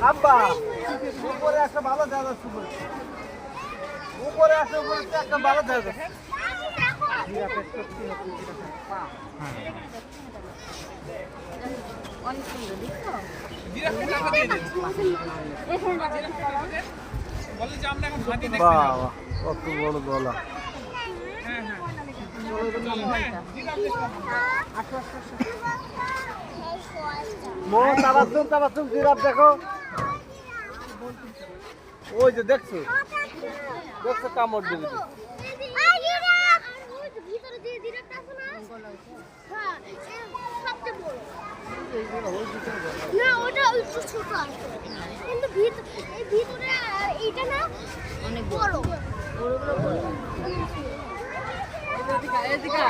আব্বা উপরে একটা ভালো জায়গা আছে, উপরে আছে, উপরে একটা ভালো জায়গা। অনেক সুন্দর দেখো। বাহ, কত বড় গলা। জিরাফ দেখো, ওই যে দেখছো, দেখছো কামড় দেবে। না ওটা একটু ছোট আছে কিন্তু ভিতরে এইটা না অনেক বড় বড় বড় এদিকে